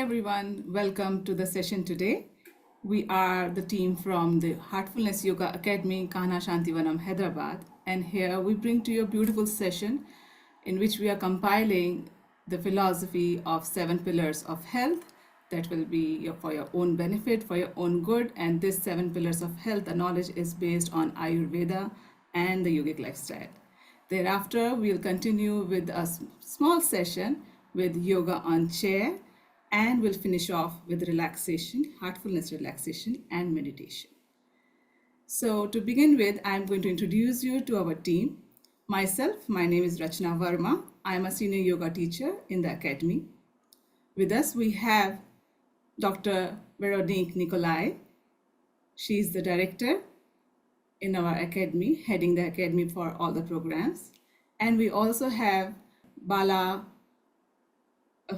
everyone, welcome to the session today. We are the team from the Heartfulness Yoga Academy, Kahana Shantivanam, Hyderabad, and here we bring to you a beautiful session in which we are compiling the philosophy of 7 pillars of health that will be for your own benefit, for your own good. And this 7 pillars of health, the knowledge is based on Ayurveda and the yogic lifestyle. Thereafter, we'll continue with a small session with yoga on chair, and we'll finish off with relaxation, heartfulness relaxation, and meditation. So to begin with, I'm going to introduce you to our team. Myself, my name is Rachna Verma. I'm a senior yoga teacher in the academy. With us, we have Dr. Veronique Nicolai. She's the director in our academy, heading the academy for all the programs. And we also have Bala,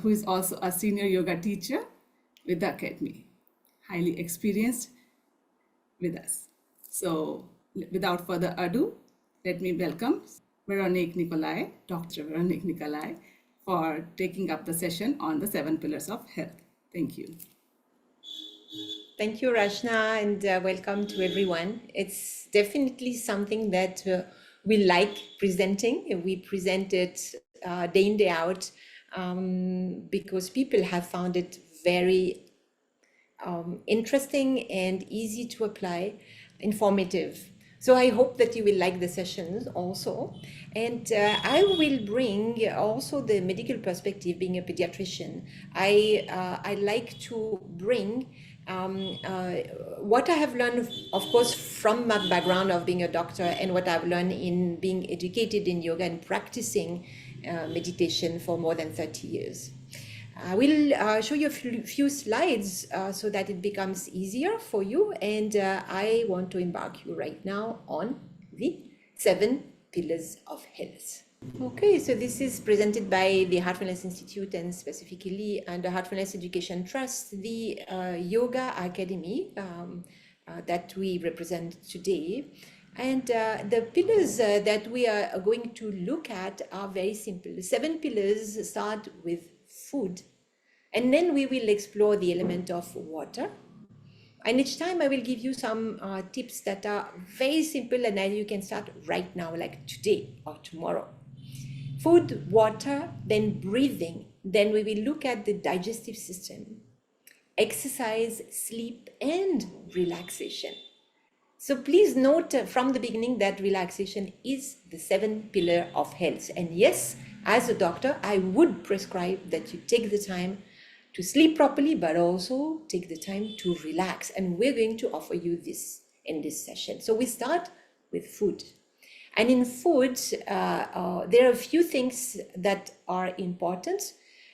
who is also a senior yoga teacher with the academy, highly experienced with us. So without further ado, let me welcome Veronique Nicolai, Dr. Veronique Nicolai, for taking up the session on the 7 pillars of health. Thank you. Thank you, Rachna, and welcome to everyone. It's definitely something that we like presenting. We present it day in, day out, because people have found it very interesting and easy to apply, informative. So I hope that you will like the sessions also. And I will bring also the medical perspective, being a pediatrician. I like to bring what I have learned, of course, from my background of being a doctor and what I've learned in being educated in yoga and practicing meditation for more than 30 years. I will show you a few slides so that it becomes easier for you, and I want to embark you right now on the 7 pillars of health. Okay, so this is presented by the Heartfulness Institute and specifically under Heartfulness Education Trust, the Yoga Academy that we represent today. And the pillars that we are going to look at are very simple. The 7 pillars start with food, and then we will explore the element of water. And each time I will give you some tips that are very simple and that you can start right now, like today or tomorrow. Food, water, then breathing. Then we will look at the digestive system, exercise, sleep, and relaxation. So please note from the beginning that relaxation is the 7th pillar of health. And yes, as a doctor, I would prescribe that you take the time to sleep properly, but also take the time to relax. And we're going to offer you this in this session. So we start with food. And in food, there are a few things that are important.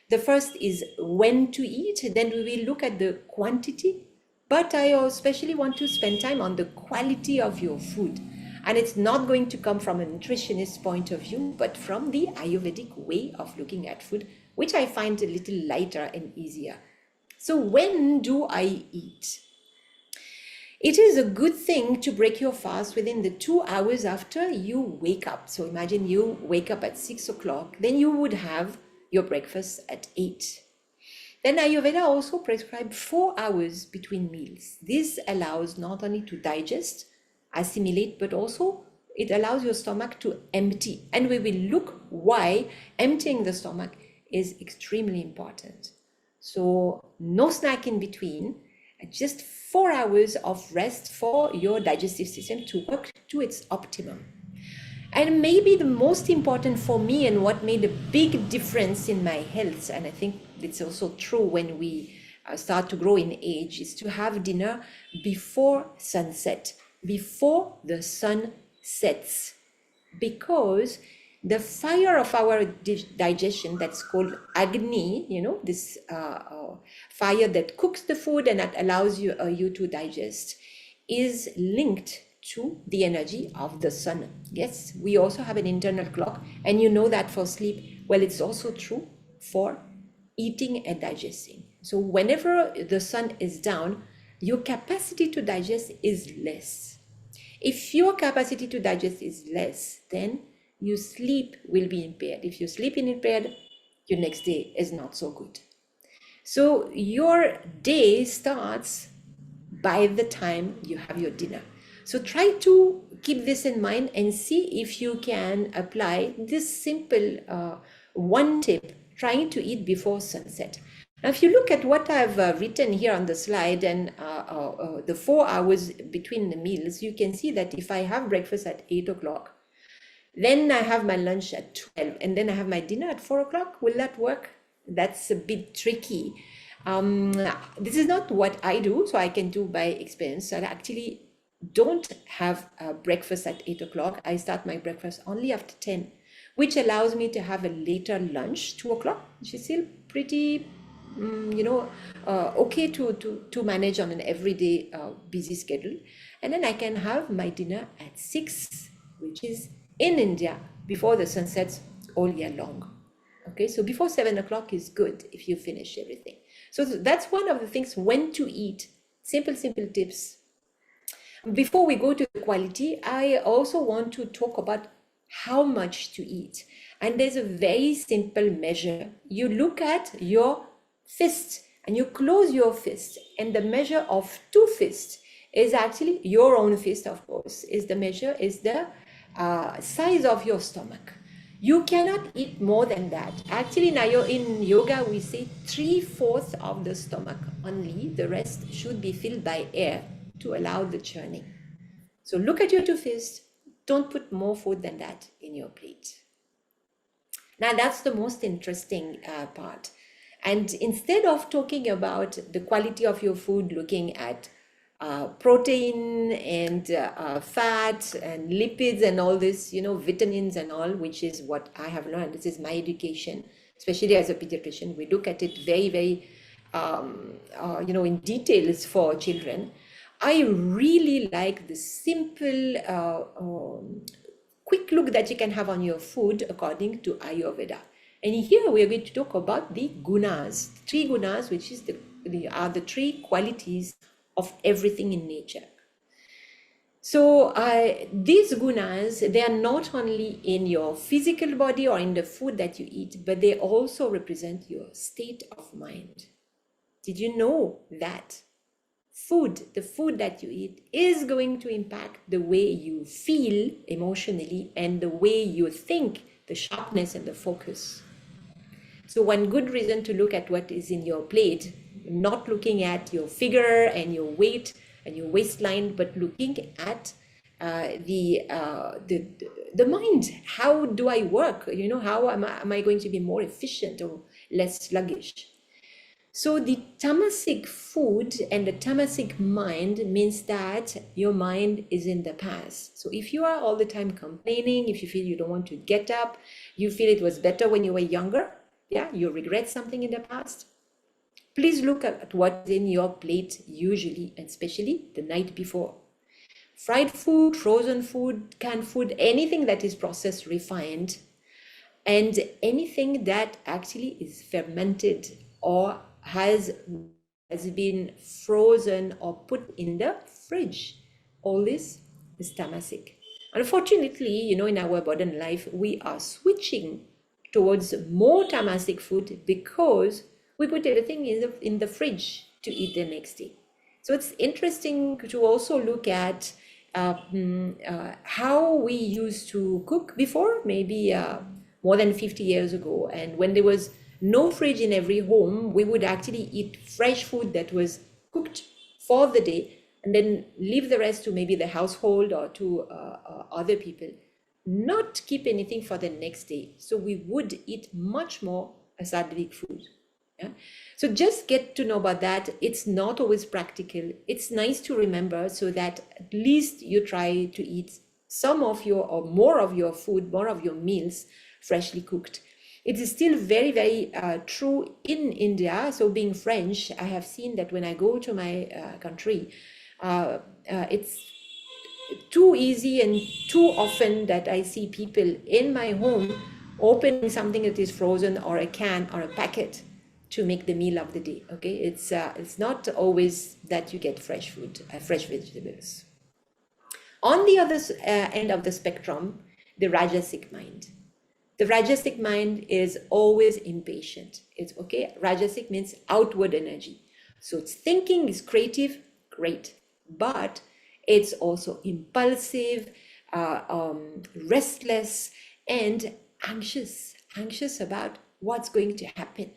The first is when to eat. Then we will look at the quantity. But I especially want to spend time on the quality of your food. And it's not going to come from a nutritionist point of view, but from the Ayurvedic way of looking at food, which I find a little lighter and easier. So when do I eat? It is a good thing to break your fast within the 2 hours after you wake up. So imagine you wake up at 6 o'clock, then you would have your breakfast at 8. Then Ayurveda also prescribes 4 hours between meals. This allows not only to digest, assimilate, but also it allows your stomach to empty. And we will look why emptying the stomach is extremely important. So no snack in between, just 4 hours of rest for your digestive system to work to its optimum. And maybe the most important for me and what made a big difference in my health, and I think it's also true when we start to grow in age, is to have dinner before sunset, before the sun sets, because the fire of our digestion, that's called Agni, this fire that cooks the food and that allows you to digest, is linked to the energy of the sun. Yes, we also have an internal clock, and you know that for sleep. Well, it's also true for eating and digesting. So whenever the sun is down, your capacity to digest is less. If your capacity to digest is less, then your sleep will be impaired. If your sleep is impaired, your next day is not so good. So your day starts by the time you have your dinner. So try to keep this in mind and see if you can apply this simple one tip, trying to eat before sunset. Now, if you look at what I've written here on the slide and the 4 hours between the meals, you can see that if I have breakfast at 8 o'clock, then I have my lunch at 12, and then I have my dinner at 4 o'clock. Will that work? That's a bit tricky. This is not what I do, so I can do by experience. I actually don't have breakfast at 8 o'clock. I start my breakfast only after 10, which allows me to have a later lunch, 2 o'clock, which is still pretty okay to manage on an everyday busy schedule. And then I can have my dinner at 6, which is in India before the sun sets all year long. Okay, so before 7 o'clock is good if you finish everything. So that's one of the things, when to eat. Simple tips. Before we go to the quality, I also want to talk about how much to eat. And there's a very simple measure. You look at your fist and you close your fist, and the measure of 2 fists is actually your own fist, of course, is the size of your stomach. You cannot eat more than that. Actually, now in yoga, we say 3/4 of the stomach only. The rest should be filled by air to allow the churning. So look at your 2 fists. Don't put more food than that in your plate. Now, that's the most interesting part. And instead of talking about the quality of your food, looking at protein and fat and lipids and all this, vitamins and all, which is what I have learned. This is my education, especially as a pediatrician. We look at it very, very, in details for children. I really like the simple, quick look that you can have on your food according to Ayurveda. And here we are going to talk about the gunas, 3 gunas, which is are the 3 qualities of everything in nature. So these gunas, they are not only in your physical body or in the food that you eat, but they also represent your state of mind. Did you know that the food that you eat is going to impact the way you feel emotionally and the way you think, the sharpness and the focus? So one good reason to look at what is in your plate, not looking at your figure and your weight and your waistline, but looking at the mind. How do I work? How am I going to be more efficient or less sluggish? So the tamasic food and the tamasic mind means that your mind is in the past. So if you are all the time complaining, if you feel you don't want to get up, you feel it was better when you were younger, you regret something in the past, please look at what's in your plate usually, and especially the night before. Fried food, frozen food, canned food, anything that is processed, refined, and anything that actually is fermented or has been frozen or put in the fridge. All this is tamasic. Unfortunately, in our modern life, we are switching towards more tamasic food because we put everything in the fridge to eat the next day. So it's interesting to also look at how we used to cook before, maybe more than 50 years ago. And when there was no fridge in every home, we would actually eat fresh food that was cooked for the day and then leave the rest to maybe the household or to other people, not keep anything for the next day. So we would eat much more asattvic food. So just get to know about that. It's not always practical. It's nice to remember so that at least you try to eat some of your or more of your food, more of your meals freshly cooked. It is still very, very true in India. So being French, I have seen that when I go to my country, it's too easy and too often that I see people in my home opening something that is frozen or a can or a packet to make the meal of the day. Okay, it's not always that you get fresh food, fresh vegetables. On the other end of the spectrum, the rajasic mind. The Rajasic mind is always impatient. It's okay. Rajasic means outward energy. So it's thinking, it's creative, great. But it's also impulsive, restless, and anxious about what's going to happen.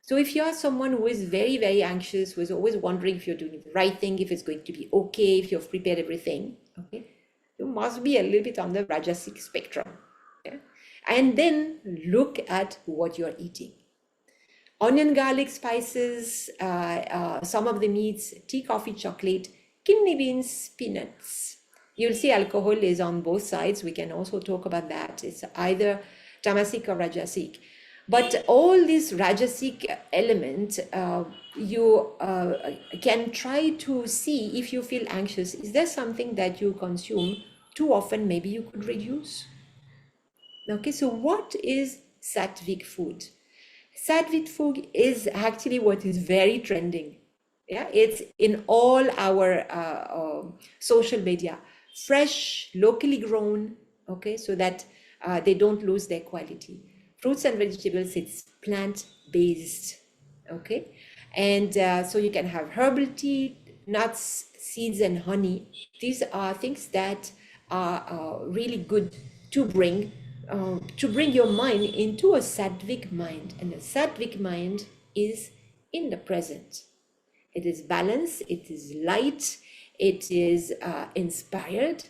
So if you are someone who is very, very anxious, who is always wondering if you're doing the right thing, if it's going to be okay, if you've prepared everything, okay, you must be a little bit on the Rajasic spectrum. Okay? And then look at what you're eating. Onion, garlic, spices, some of the meats, tea, coffee, chocolate, kidney beans, peanuts. You'll see alcohol is on both sides. We can also talk about that. It's either tamasic or rajasic. But all these rajasic elements, you can try to see if you feel anxious. Is there something that you consume too often? Maybe you could reduce. Okay, so what is sattvic food? Sattvic food is actually what is very trending. Yeah, it's in all our social media. Fresh, locally grown, okay, so that they don't lose their quality. Fruits and vegetables, it's plant-based, okay? And so you can have herbal tea, nuts, seeds, and honey. These are things that are really good to bring your mind into a sattvic mind. And a sattvic mind is in the present. It is balanced, it is light, it is inspired,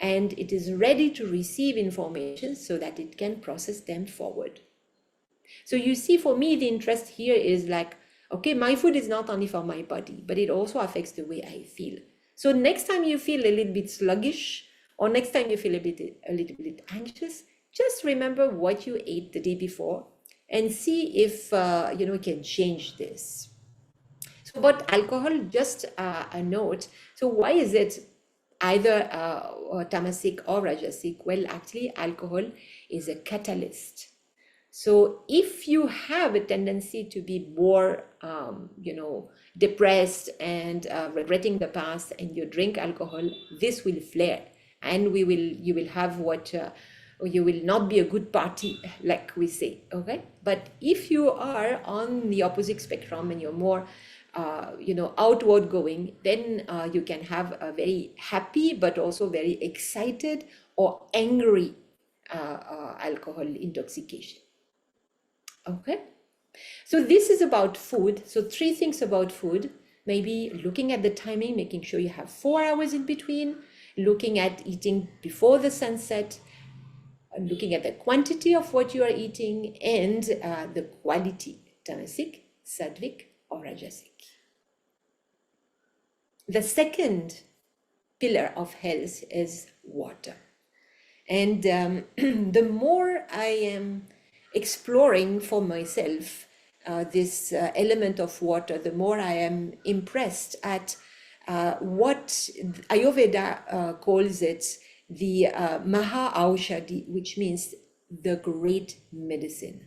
and it is ready to receive information so that it can process them forward. So you see, for me, the interest here is like, okay, my food is not only for my body, but it also affects the way I feel. So next time you feel a little bit sluggish, or next time you feel a little bit anxious, just remember what you ate the day before and see if you can change this. So, but alcohol, just a note. So why is it either tamasic or rajasic? Well, actually, alcohol is a catalyst. So if you have a tendency to be more, depressed and regretting the past, and you drink alcohol, this will flare, and you will have what you will not be a good party, like we say, okay? But if you are on the opposite spectrum and you're more outward going, then you can have a very happy but also very excited or angry alcohol intoxication. Okay, so this is about food. So 3 things about food: maybe looking at the timing, making sure you have 4 hours in between, looking at eating before the sunset, looking at the quantity of what you are eating, and the quality, tamasic, sattvic, or rajasic. The second pillar of health is water. And the more I am exploring for myself this element of water, the more I am impressed at what Ayurveda calls it the Maha Aushadhi, which means the great medicine.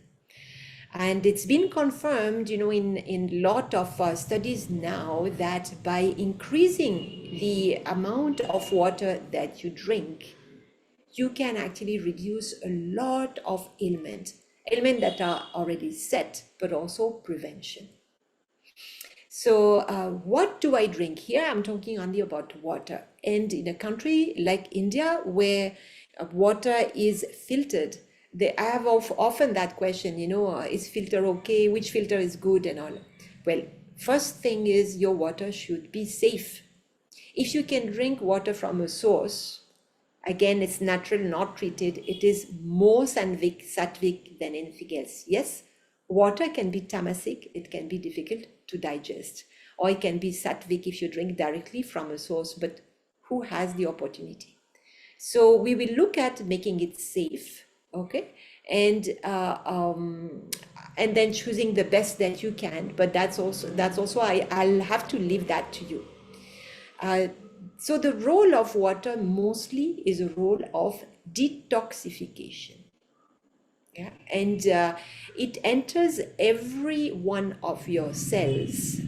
And it's been confirmed, in lot of studies now, that by increasing the amount of water that you drink, you can actually reduce a lot of ailments that are already set, but also prevention. So what do I drink? Here I'm talking only about water. And in a country like India, where water is filtered, they have often that question, is filter okay? Which filter is good and all? Well, first thing is your water should be safe. If you can drink water from a source, again, it's natural, not treated, it is more sattvic than anything else. Yes, water can be tamasic, it can be difficult to digest, or it can be sattvic if you drink directly from a source, but who has the opportunity? So we will look at making it safe, okay, and then choosing the best that you can. But that's also I'll have to leave that to you. So the role of water mostly is a role of detoxification. Yeah, and it enters every one of your cells.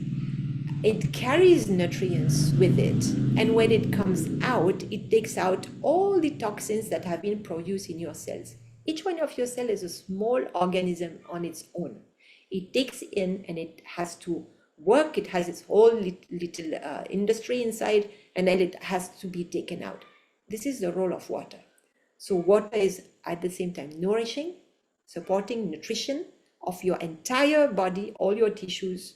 It carries nutrients with it, and when it comes out, it takes out all the toxins that have been produced in your cells. Each one of your cells is a small organism on its own. It takes in and it has to work. It has its whole little industry inside, and then it has to be taken out. This is the role of water. So water is at the same time nourishing, supporting nutrition of your entire body, all your tissues,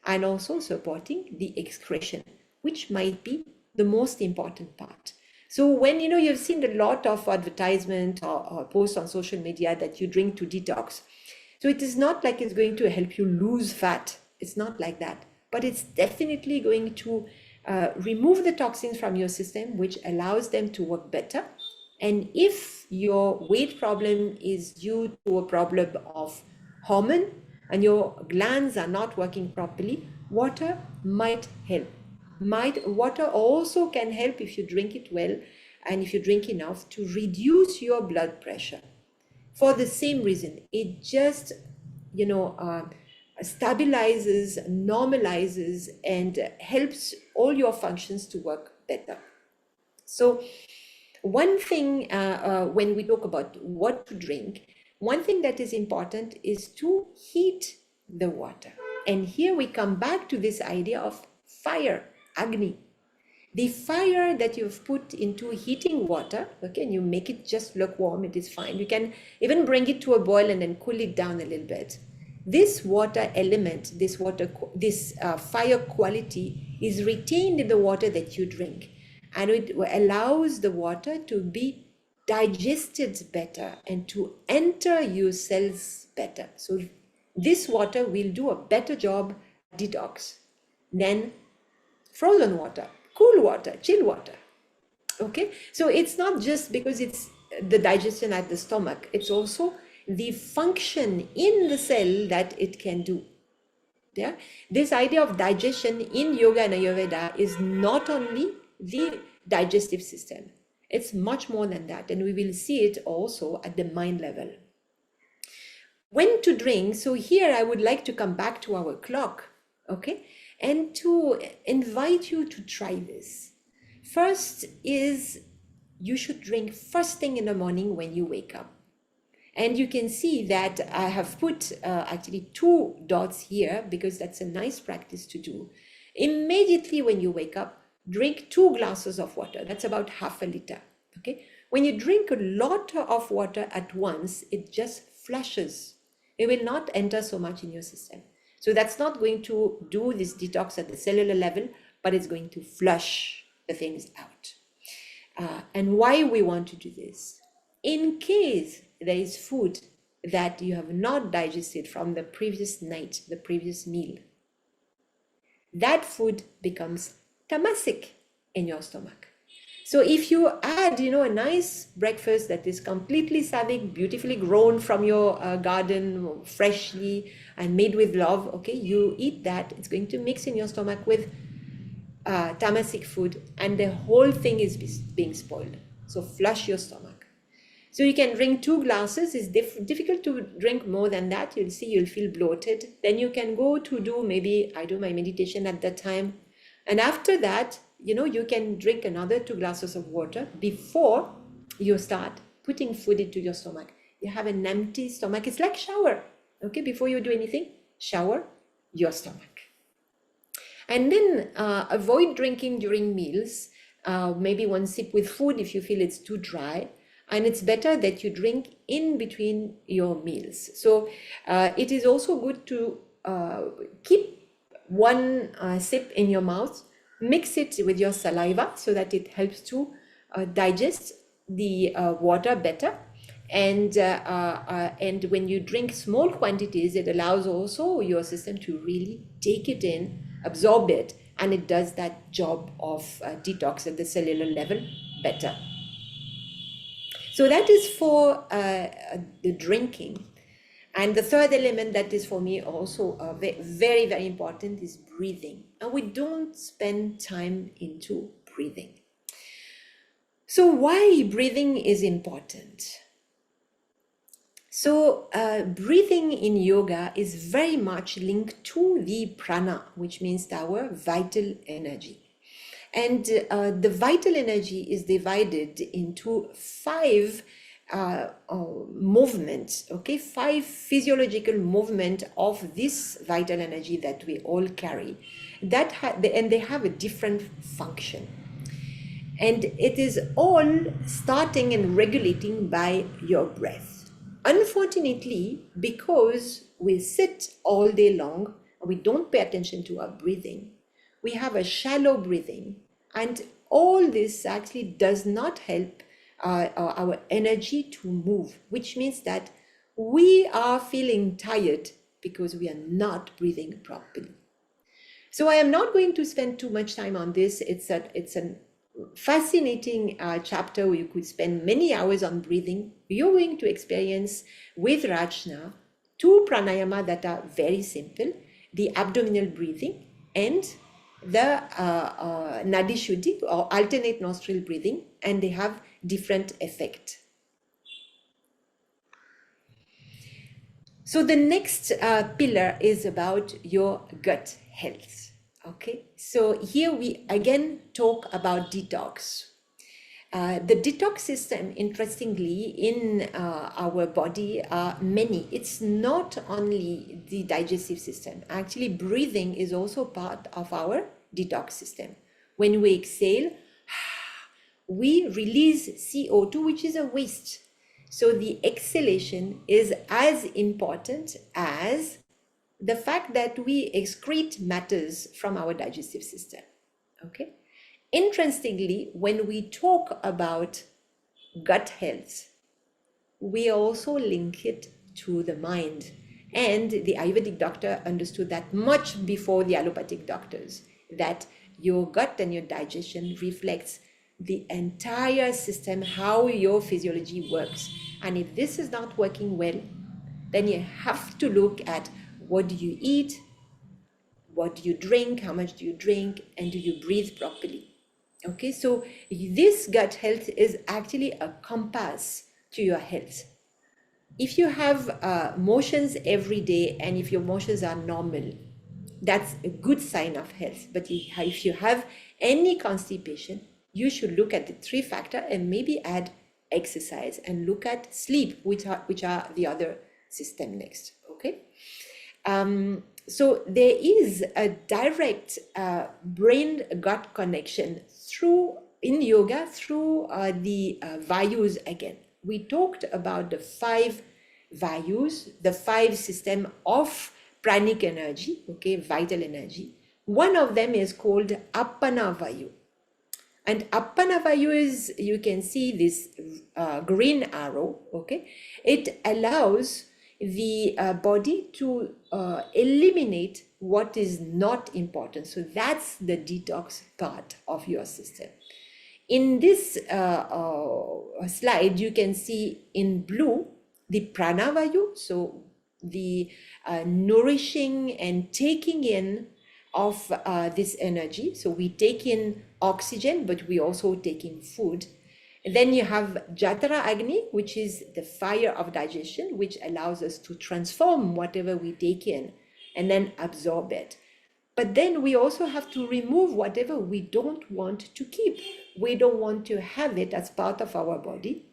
and also supporting the excretion, which might be the most important part. So when you've seen a lot of advertisement or posts on social media that you drink to detox, so it is not like it's going to help you lose fat. It's not like that, but it's definitely going to remove the toxins from your system, which allows them to work better. And if your weight problem is due to a problem of hormone and your glands are not working properly, water might help. Water also can help if you drink it well and if you drink enough to reduce your blood pressure. For the same reason, it just stabilizes, normalizes, and helps all your functions to work better. So one thing, when we talk about what to drink, one thing that is important is to heat the water. And here we come back to this idea of fire, Agni. The fire that you've put into heating water, okay, and you make it just lukewarm, it is fine. You can even bring it to a boil and then cool it down a little bit. This water element, this fire quality is retained in the water that you drink, and it allows the water to be digested better and to enter your cells better. So this water will do a better job detox than frozen water, cool water, chill water. Okay, so it's not just because it's the digestion at the stomach, it's also the function in the cell that it can do. Yeah, this idea of digestion in yoga and Ayurveda is not only the digestive system, it's much more than that, and we will see it also at the mind level. When to drink, so here I would like to come back to our clock, okay, and to invite you to try this. First is you should drink first thing in the morning when you wake up. And you can see that I have put actually 2 dots here because that's a nice practice to do. Immediately when you wake up, drink 2 glasses of water. That's about half a liter. Okay. When you drink a lot of water at once, it just flushes. It will not enter so much in your system. So that's not going to do this detox at the cellular level, but it's going to flush the things out. And why we want to do this? In case there is food that you have not digested from the previous night, the previous meal, that food becomes tamasic in your stomach. So if you add, a nice breakfast that is completely sattvic, beautifully grown from your garden, freshly and made with love, okay, you eat that, it's going to mix in your stomach with tamasic food, and the whole thing is being spoiled. So flush your stomach. So you can drink 2 glasses. It's difficult to drink more than that. You'll see you'll feel bloated. Then you can go to do, maybe I do my meditation at that time. And after that, you can drink another 2 glasses of water before you start putting food into your stomach. You have an empty stomach. It's like shower. Okay, before you do anything, shower your stomach. And then avoid drinking during meals. Maybe 1 sip with food if you feel it's too dry. And it's better that you drink in between your meals. So it is also good to keep 1 sip in your mouth, mix it with your saliva so that it helps to digest the water better. And when you drink small quantities, it allows also your system to really take it in, absorb it, and it does that job of detox at the cellular level better. So that is for the drinking. And the third element that is for me also very, very important is breathing. And we don't spend time into breathing. So why breathing is important? So breathing in yoga is very much linked to the prana, which means our vital energy. And the vital energy is divided into 5 movements, okay, 5 physiological movement of this vital energy that we all carry, and they have a different function, and it is all starting and regulating by your breath. Unfortunately, because we sit all day long and we don't pay attention to our breathing, we have a shallow breathing, and all this actually does not help our energy to move, which means that we are feeling tired because we are not breathing properly. So I am not going to spend too much time on this. It's a fascinating chapter where you could spend many hours on breathing. You're going to experience with Rajna 2 pranayama that are very simple: the abdominal breathing and the nadi shuddhi, or alternate nostril breathing, and they have different effect. So the next pillar is about your gut health. Okay, so here we again talk about detox. The detox system, interestingly, in our body are many. It's not only the digestive system. Actually, breathing is also part of our detox system. When we exhale, we release CO2, which is a waste. So the exhalation is as important as the fact that we excrete matters from our digestive system. Okay. Interestingly, when we talk about gut health, we also link it to the mind. And the Ayurvedic doctor understood that much before the allopathic doctors, that your gut and your digestion reflects the entire system, how your physiology works. And if this is not working well, then you have to look at what do you eat, what do you drink, how much do you drink, and do you breathe properly. Okay, so this gut health is actually a compass to your health. If you have motions every day and if your motions are normal, that's a good sign of health. But if you have any constipation, you should look at the 3 factor and maybe add exercise and look at sleep, which are the other system next. Okay. So there is a direct brain gut connection in yoga through the vayus again. We talked about the 5 vayus, the 5 system of pranic energy, okay, vital energy. One of them is called Appana Vayu. And Appana Vayu is, you can see this green arrow, okay? It allows the body to eliminate what is not important. So that's the detox part of your system. In this slide, you can see in blue the pranavayu, so the nourishing and taking in of this energy. So we take in oxygen, but we also take in food. And then you have Jatara Agni, which is the fire of digestion, which allows us to transform whatever we take in and then absorb it. But then we also have to remove whatever we don't want to keep. We don't want to have it as part of our body,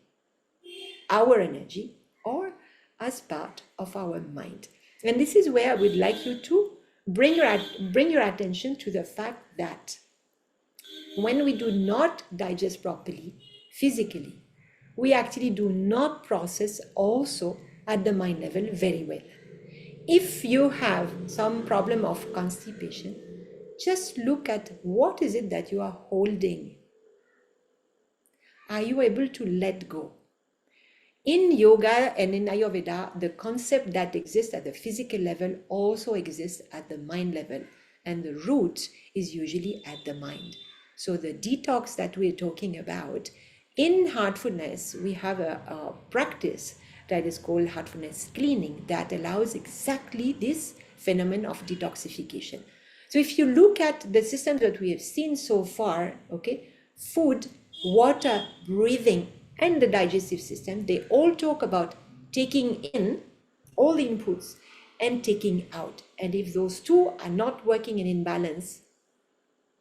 our energy, or as part of our mind. And this is where I would like you to bring your attention to the fact that when we do not digest properly physically, we actually do not process also at the mind level very well. If you have some problem of constipation, just look at what is it that you are holding. Are you able to let go? In yoga and in Ayurveda, the concept that exists at the physical level also exists at the mind level, and the root is usually at the mind. So the detox that we're talking about, in Heartfulness, we have a practice that is called Heartfulness cleaning that allows exactly this phenomenon of detoxification. So if you look at the systems that we have seen so far, okay, food, water, breathing, and the digestive system, they all talk about taking in all the inputs and taking out. And if those 2 are not working in imbalance,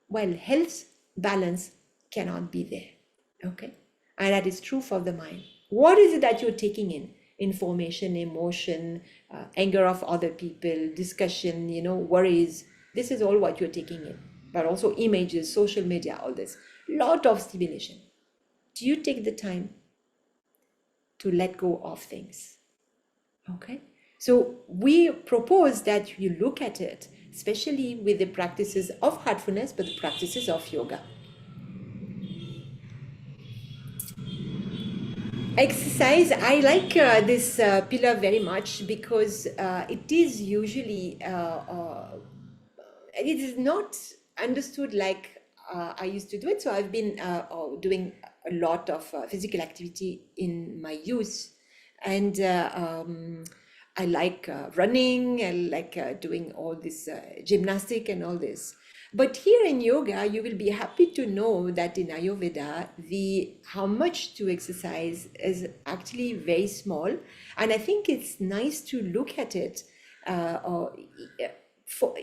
well, health balance cannot be there. Okay, and that is true for the mind. What is it that you're taking in? Information, emotion, anger of other people, discussion, worries. This is all what you're taking in. But also images, social media, all this. Lot of stimulation. Do you take the time to let go of things? Okay. So we propose that you look at it, especially with the practices of heartfulness, but the practices of yoga. Exercise, I like this pillar very much because it is usually, it is not understood like I used to do it. So I've been doing a lot of physical activity in my youth. And I like running, I like doing all this gymnastic and all this. But here in yoga, you will be happy to know that in Ayurveda, the how much to exercise is actually very small, and I think it's nice to look at it for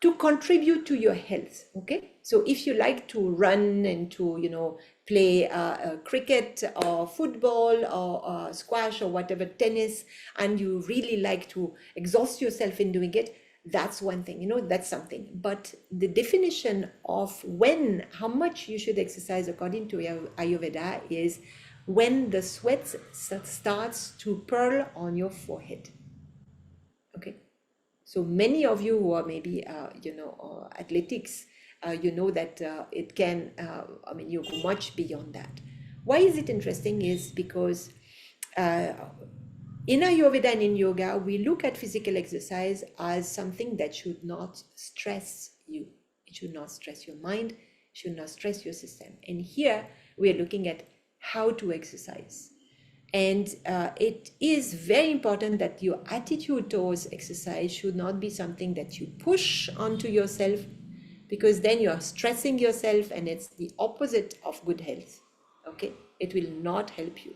to contribute to your health. Okay, so if you like to run and to play cricket or football or squash or whatever, tennis, and you really like to exhaust yourself in doing it, that's one thing, that's something. But the definition of how much you should exercise according to Ayurveda is when the sweat starts to pearl on your forehead. Okay. So many of you who are maybe, athletics, that it can, you go much beyond that. Why is it interesting is because in Ayurveda and in yoga, we look at physical exercise as something that should not stress you. It should not stress your mind, should not stress your system. And here we are looking at how to exercise. And it is very important that your attitude towards exercise should not be something that you push onto yourself, because then you are stressing yourself, and it's the opposite of good health. Okay, it will not help you.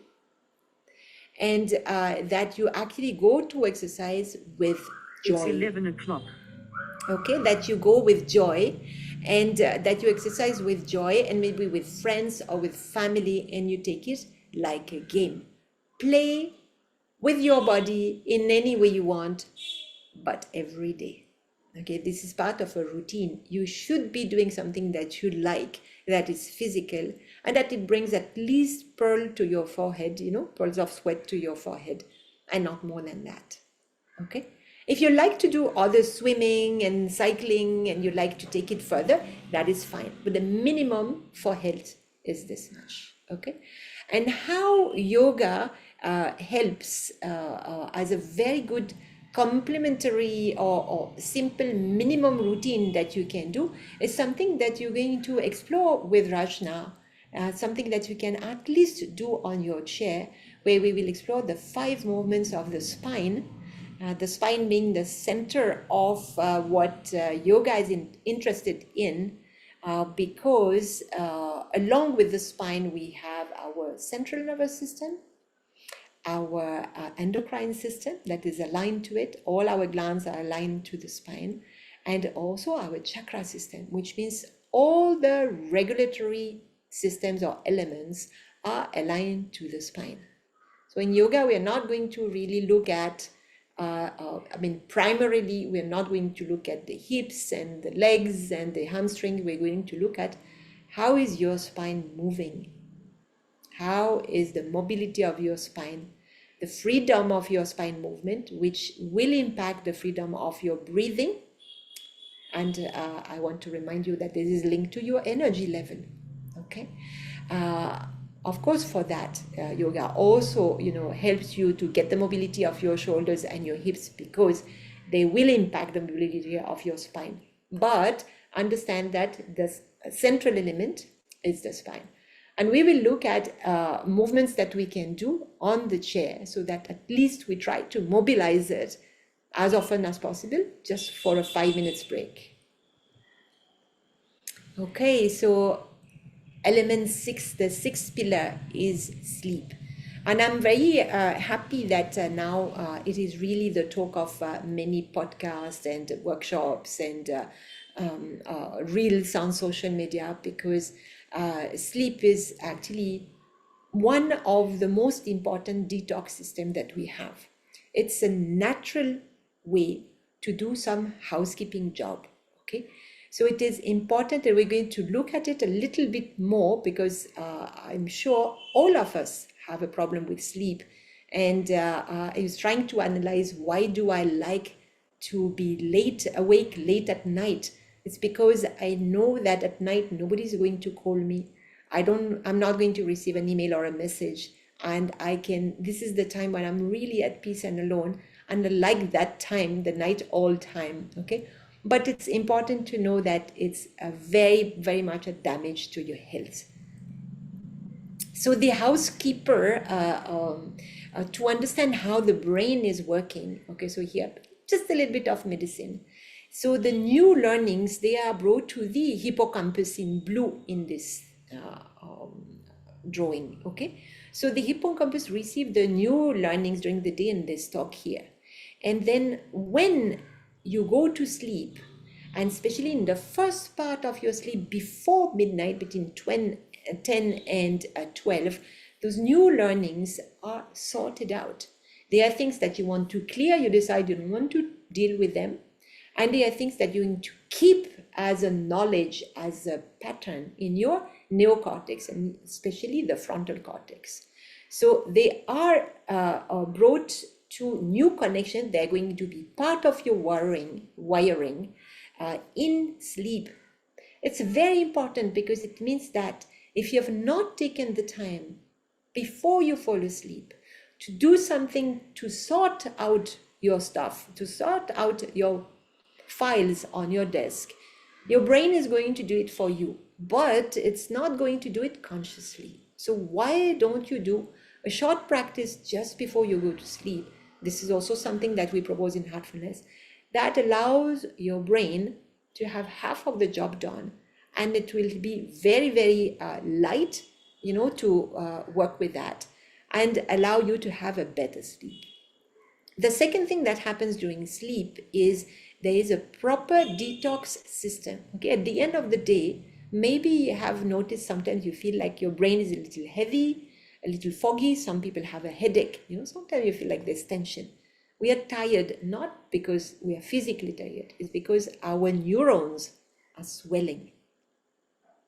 And that you actually go to exercise with joy. It's 11 o'clock. Okay, that you go with joy, and that you exercise with joy, and maybe with friends or with family, and you take it like a game. Play with your body in any way you want, but every day. Okay, this is part of a routine. You should be doing something that you like, that is physical, and that it brings at least pearl to your forehead, pearls of sweat to your forehead, and not more than that. Okay. If you like to do other swimming and cycling, and you like to take it further, that is fine. But the minimum for health is this much. Okay. And how yoga helps as a very good complementary or simple minimum routine that you can do is something that you're going to explore with Rajna, something that you can at least do on your chair, where we will explore the 5 movements of the spine being the center of what yoga is interested in, because along with the spine we have our central nervous system, our endocrine system that is aligned to it. All our glands are aligned to the spine, and also our chakra system, which means all the regulatory systems or elements are aligned to the spine. So in yoga, we are not going to really look at, primarily, we're not going to look at the hips and the legs and the hamstring. We're going to look at how is your spine moving? How is the mobility of your spine, the freedom of your spine movement, which will impact the freedom of your breathing. And I want to remind you that this is linked to your energy level. Okay. Of course, for that, yoga also, helps you to get the mobility of your shoulders and your hips, because they will impact the mobility of your spine. But understand that the central element is the spine. And we will look at movements that we can do on the chair, so that at least we try to mobilize it as often as possible, just for a 5 minutes break. Okay, so element 6, the 6th pillar is sleep. And I'm very happy that now it is really the talk of many podcasts and workshops and reels on social media, because sleep is actually one of the most important detox system that we have. It's a natural way to do some housekeeping job. Okay, so it is important that we're going to look at it a little bit more, because I'm sure all of us have a problem with sleep. And I was trying to analyze, why do I like to be awake late at night? It's because I know that at night nobody's going to call me. I'm not going to receive an email or a message, and this is the time when I'm really at peace and alone, and I like that time, the night owl time. Okay, but it's important to know that it's a very, very much a damage to your health. So the housekeeper, to understand how the brain is working. Okay, so here just a little bit of medicine. So the new learnings, they are brought to the hippocampus in blue in this drawing. Okay, so the hippocampus received the new learnings during the day in this talk here. And then when you go to sleep, and especially in the first part of your sleep before midnight, between 10 and 12, those new learnings are sorted out. They are things that you want to clear, you decide you don't want to deal with them. And they are things that you need to keep as a knowledge, as a pattern in your neocortex, and especially the frontal cortex. So they are brought to new connections. They're going to be part of your wiring in sleep. It's very important, because it means that if you have not taken the time before you fall asleep to do something to sort out your stuff, to sort out your files on your desk, your brain is going to do it for you, but it's not going to do it consciously. So why don't you do a short practice just before you go to sleep? This is also something that we propose in Heartfulness, that allows your brain to have half of the job done, and it will be very, very light, to work with that and allow you to have a better sleep. The second thing that happens during sleep is there is a proper detox system. Okay, at the end of the day, maybe you have noticed sometimes you feel like your brain is a little heavy, a little foggy. Some people have a headache. Sometimes you feel like there's tension. We are tired not because we are physically tired, it's because our neurons are swelling.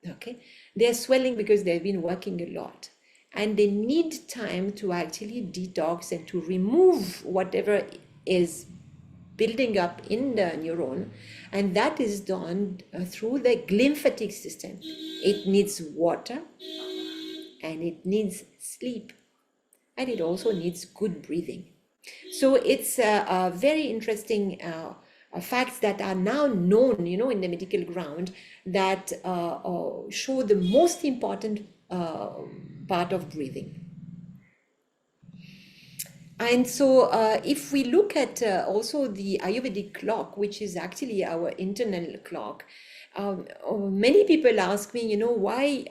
Okay, they are swelling because they've been working a lot, and they need time to actually detox and to remove whatever is building up in the neuron, and that is done through the lymphatic system. It needs water, and it needs sleep, and it also needs good breathing. So it's a very interesting facts that are now known, in the medical ground, that show the most important part of breathing. And so if we look at also the Ayurvedic clock, which is actually our internal clock, many people ask me, why,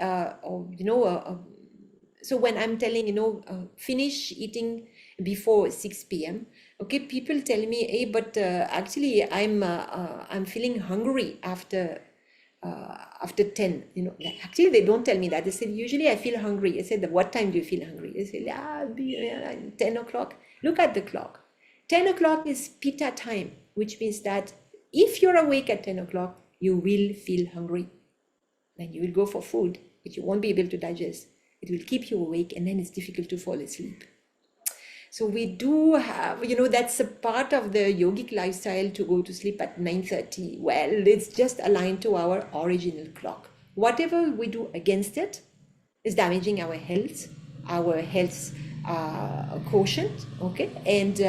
so when I'm telling, finish eating before 6 p.m. Okay, people tell me, hey, but actually I'm feeling hungry after 10. Actually they don't tell me that. They say, usually I feel hungry. I said, what time do you feel hungry? They say, 10 o'clock. Look at the clock. 10 o'clock is Pitta time, which means that if you're awake at 10 o'clock, you will feel hungry. Then you will go for food, but you won't be able to digest. It will keep you awake, and then it's difficult to fall asleep. So we do have, that's a part of the yogic lifestyle to go to sleep at 9:30. Well, it's just aligned to our original clock. Whatever we do against it is damaging our health quotient. Okay, and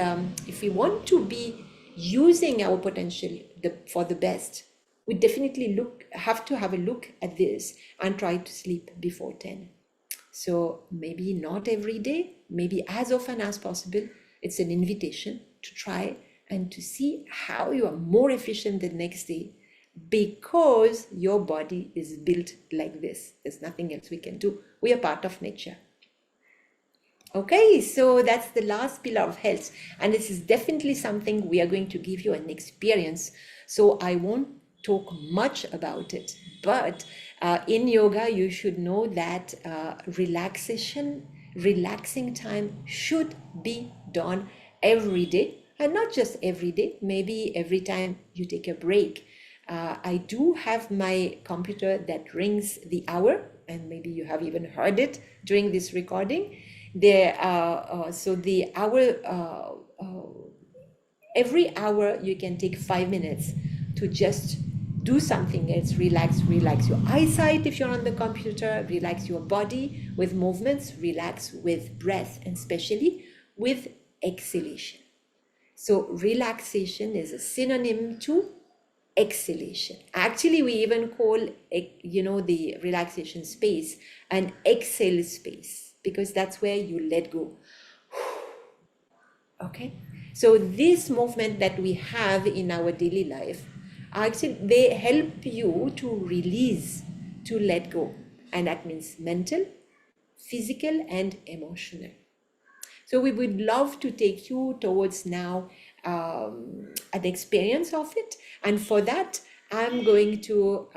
if we want to be using our potential for the best, we definitely have to have a look at this and try to sleep before 10. So maybe not every day, maybe as often as possible. It's an invitation to try and to see how you are more efficient the next day, because your body is built like this. There's nothing else we can do. We are part of nature. Okay, so that's the last pillar of health, and this is definitely something we are going to give you an experience. So I won't talk much about it, but in yoga you should know that relaxation relaxing time should be done every day, and not just every day, maybe every time you take a break. I do have my computer that rings the hour, and maybe you have even heard it during this recording. So the hour, every hour you can take 5 minutes to just do something. It's relax your eyesight if you're on the computer, relax your body with movements, relax with breath, and especially with exhalation. So relaxation is a synonym to exhalation. Actually, we even call the relaxation space an exhale space, because that's where you let go. Okay, so this movement that we have in our daily life, actually they help you to release, to let go, and that means mental, physical, and emotional. So we would love to take you towards now an experience of it. And for that, I'm going to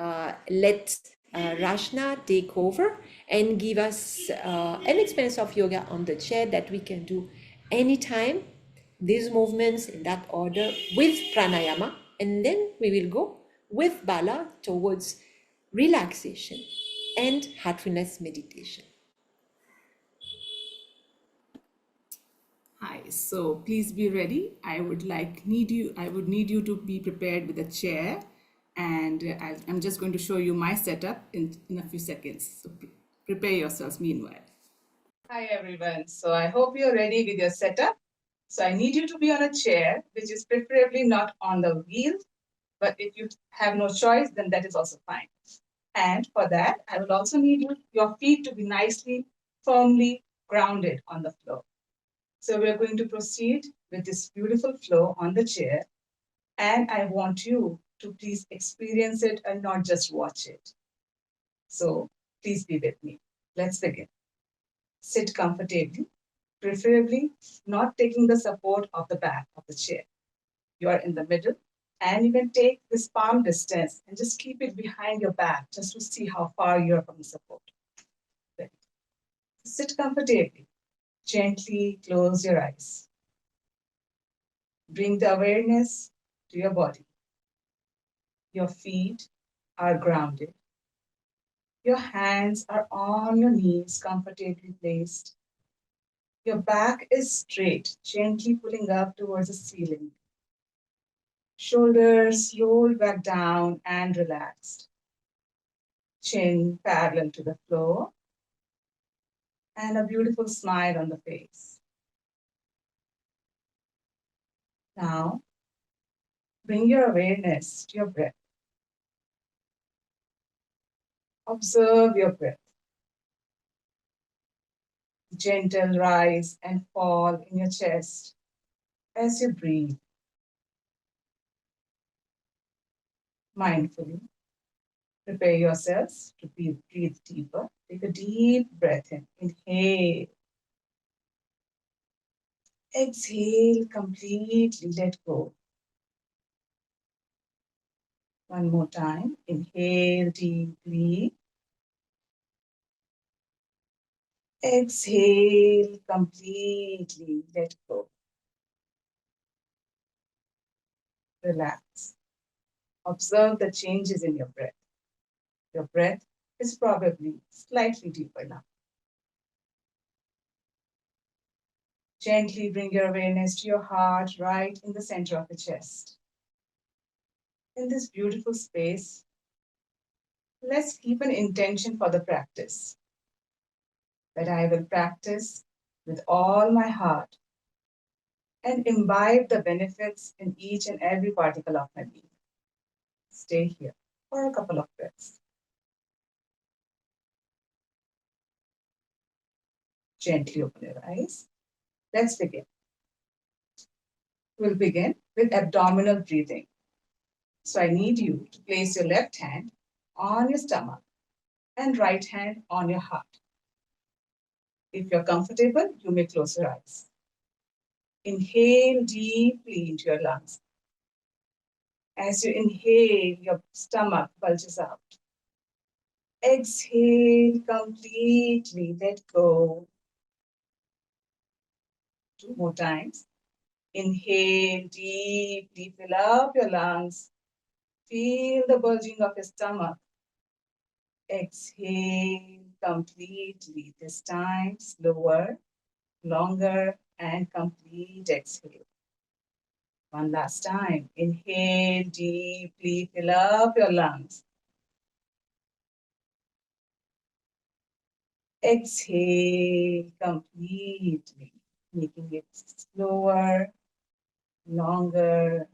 let Rashna take over and give us an experience of yoga on the chair that we can do anytime, these movements in that order with pranayama. And then we will go with Bala towards relaxation and heartfulness meditation. Hi, so please be ready. I would need you to be prepared with a chair, and I'm just going to show you my setup in a few seconds. So prepare yourselves meanwhile. Hi everyone. So I hope you're ready with your setup. So I need you to be on a chair, which is preferably not on the wheel, but if you have no choice, then that is also fine. And for that, I will also need your feet to be nicely, firmly grounded on the floor. So we are going to proceed with this beautiful flow on the chair. And I want you to please experience it and not just watch it. So please be with me. Let's begin. Sit comfortably, preferably not taking the support of the back of the chair. You are in the middle, and you can take this palm distance and just keep it behind your back just to see how far you are from the support. Good. Sit comfortably. Gently close your eyes. Bring the awareness to your body. Your feet are grounded. Your hands are on your knees, comfortably placed. Your back is straight, gently pulling up towards the ceiling. Shoulders rolled back down and relaxed. Chin parallel to the floor. And a beautiful smile on the face. Now, bring your awareness to your breath. Observe your breath. Gentle rise and fall in your chest as you breathe. Mindfully, prepare yourselves to breathe deeper. Take a deep breath in. Inhale. Exhale completely. Let go. One more time. Inhale deeply. Exhale completely. Let go. Relax. Observe the changes in your breath. Your breath is probably slightly deeper now. Gently bring your awareness to your heart right in the center of the chest. In this beautiful space, let's keep an intention for the practice, that I will practice with all my heart and imbibe the benefits in each and every particle of my being. Stay here for a couple of breaths. Gently open your eyes. Let's begin. We'll begin with abdominal breathing. So I need you to place your left hand on your stomach and right hand on your heart. If you're comfortable, you may close your eyes. Inhale deeply into your lungs. As you inhale, your stomach bulges out. Exhale completely, let go. Two more times. Inhale deeply, fill up your lungs. Feel the bulging of your stomach. Exhale completely. This time, slower, longer, and complete exhale. One last time. Inhale deeply, fill up your lungs. Exhale completely, making it slower, longer,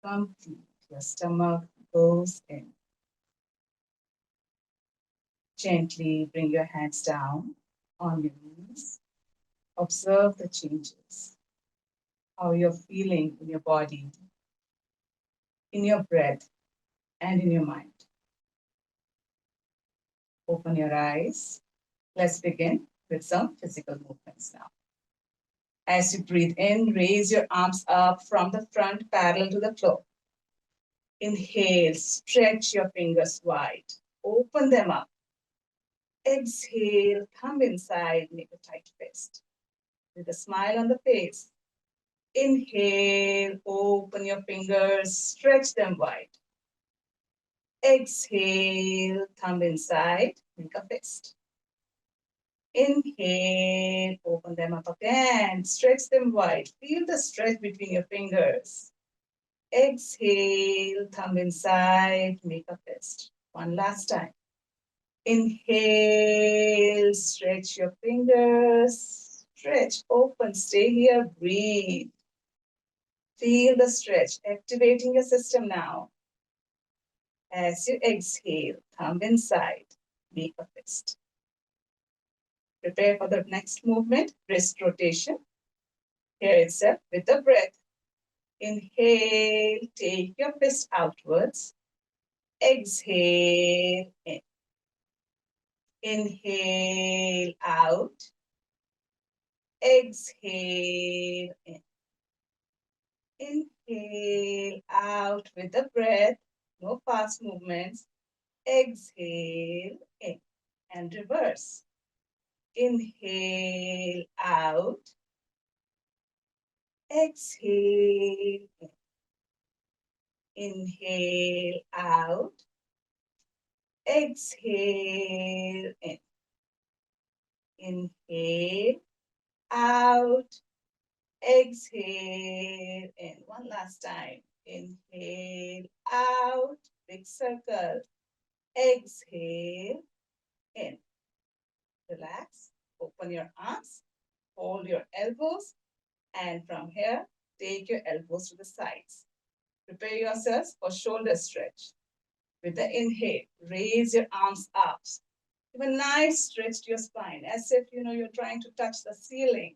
complete. Your stomach goes in. Gently bring your hands down on your knees. Observe the changes, how you're feeling in your body, in your breath, and in your mind. Open your eyes. Let's begin with some physical movements now. As you breathe in, raise your arms up from the front parallel to the floor. Inhale, stretch your fingers wide. Open them up. Exhale, thumb inside, make a tight fist. With a smile on the face. Inhale, open your fingers, stretch them wide. Exhale, thumb inside, make a fist. Inhale, open them up again, stretch them wide. Feel the stretch between your fingers. Exhale, thumb inside, make a fist. One last time. Inhale, stretch your fingers. Stretch, open, stay here, breathe. Feel the stretch, activating your system now. As you exhale, thumb inside, make a fist. Prepare for the next movement, wrist rotation. Here itself with the breath. Inhale, take your fist outwards. Exhale in. Inhale out. Exhale in. Inhale out with the breath. No fast movements. Exhale in and reverse. Inhale out. Exhale in. Inhale out. Exhale in. Inhale out. Exhale in. One last time. Inhale out. Big circle. Exhale in. Relax. Open your arms. Hold your elbows. And from here, take your elbows to the sides. Prepare yourselves for shoulder stretch. With the inhale, raise your arms up. Give a nice stretch to your spine, as if you're trying to touch the ceiling.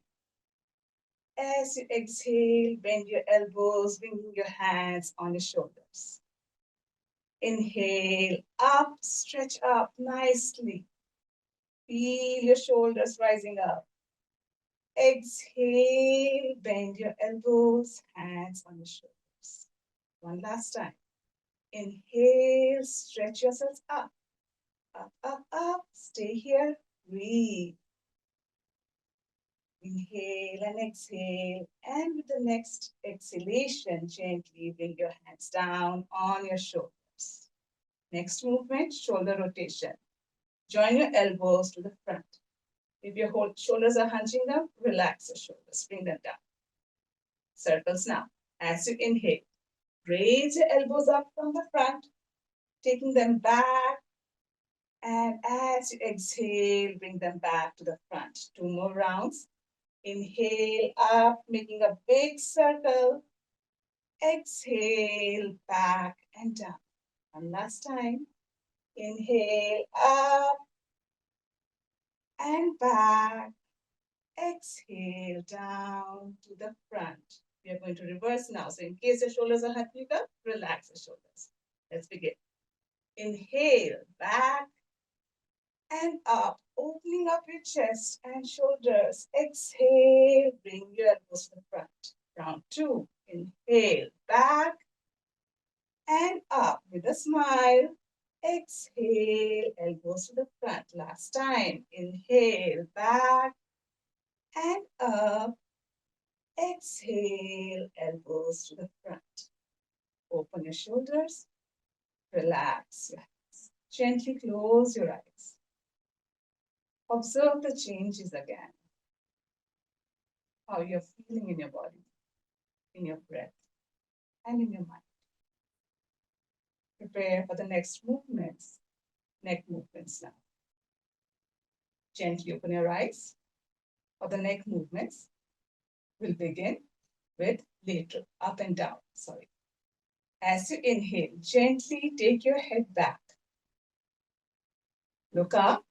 As you exhale, bend your elbows, bringing your hands on your shoulders. Inhale, up, stretch up nicely. Feel your shoulders rising up. Exhale, bend your elbows, hands on your shoulders. One last time. Inhale, stretch yourselves up, up, up, up. Stay here, breathe. Inhale and exhale. And with the next exhalation, gently bring your hands down on your shoulders. Next movement, shoulder rotation. Join your elbows to the front. If your shoulders are hunching up, relax your shoulders, bring them down. Circles now. As you inhale, raise your elbows up from the front, taking them back. And as you exhale, bring them back to the front. Two more rounds. Inhale up, making a big circle. Exhale, back and down. One last time. Inhale up and back. Exhale down to the front. We are going to reverse now. So in case your shoulders are hunching up, relax your shoulders. Let's begin. Inhale, back and up, opening up your chest and shoulders. Exhale, bring your elbows to the front. Round two. Inhale, back and up with a smile. Exhale, elbows to the front. Last time. Inhale, back and up. Exhale, elbows to the front. Open your shoulders. Relax your hands. Gently close your eyes. Observe the changes again. How you're feeling in your body, in your breath, and in your mind. Prepare for the next movements, neck movements now. Gently open your eyes. For the neck movements, we'll begin with lateral, up and down, sorry. As you inhale, gently take your head back. Look up.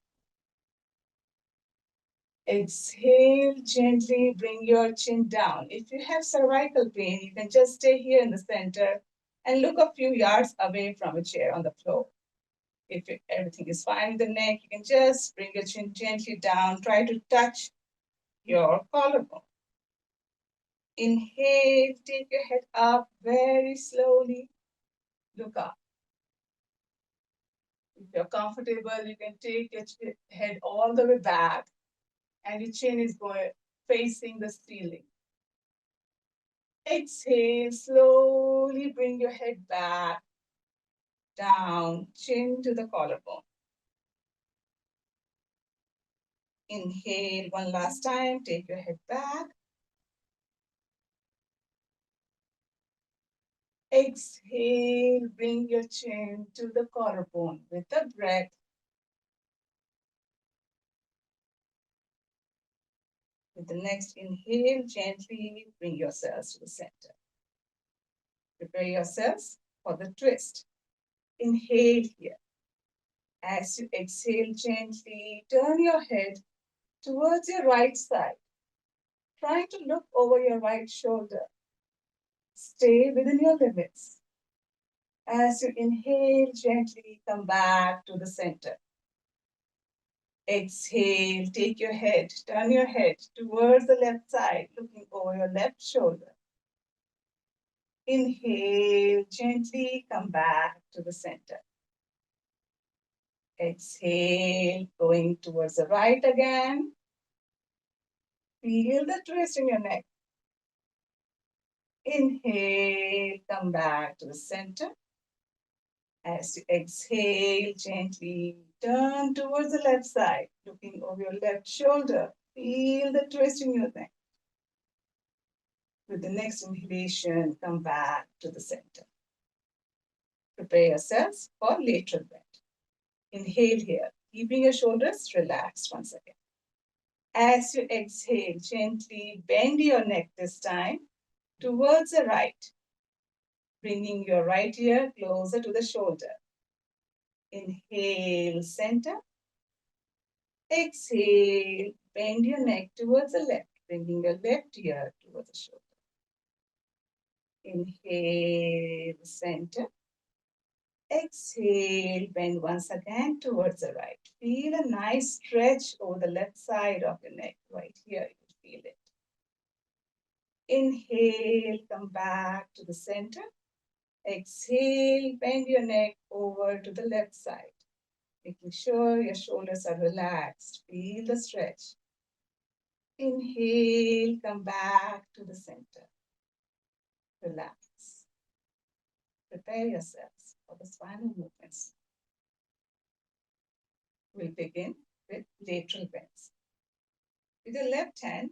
Exhale, gently bring your chin down. If you have cervical pain, you can just stay here in the center and look a few yards away from a chair on the floor. If everything is fine with the neck, you can just bring your chin gently down. Try to touch your collarbone. Inhale, take your head up very slowly. Look up. If you're comfortable, you can take your head all the way back and your chin is going facing the ceiling. Exhale, slowly bring your head back, down, chin to the collarbone. Inhale one last time, take your head back. Exhale, bring your chin to the collarbone with the breath. With the next inhale, gently bring yourselves to the center. Prepare yourselves for the twist. Inhale here. As you exhale gently, turn your head towards your right side. Try to look over your right shoulder. Stay within your limits. As you inhale, gently come back to the center. Exhale, take your head, turn your head towards the left side, looking over your left shoulder. Inhale, gently come back to the center. Exhale, going towards the right again. Feel the twist in your neck. Inhale, come back to the center. As you exhale, gently turn towards the left side, looking over your left shoulder. Feel the twist in your neck. With the next inhalation, come back to the center. Prepare yourselves for lateral bend. Inhale here, keeping your shoulders relaxed once again. As you exhale, gently bend your neck this time towards the right, bringing your right ear closer to the shoulder. Inhale, center. Exhale, bend your neck towards the left, bringing your left ear towards the shoulder. Inhale, center. Exhale, bend once again towards the right. Feel a nice stretch over the left side of your neck, right here, you can feel it. Inhale, come back to the center. Exhale, bend your neck over to the left side, making sure your shoulders are relaxed. Feel the stretch. Inhale, come back to the center. Relax. Prepare yourselves for the spinal movements. We'll begin with lateral bends. With your left hand,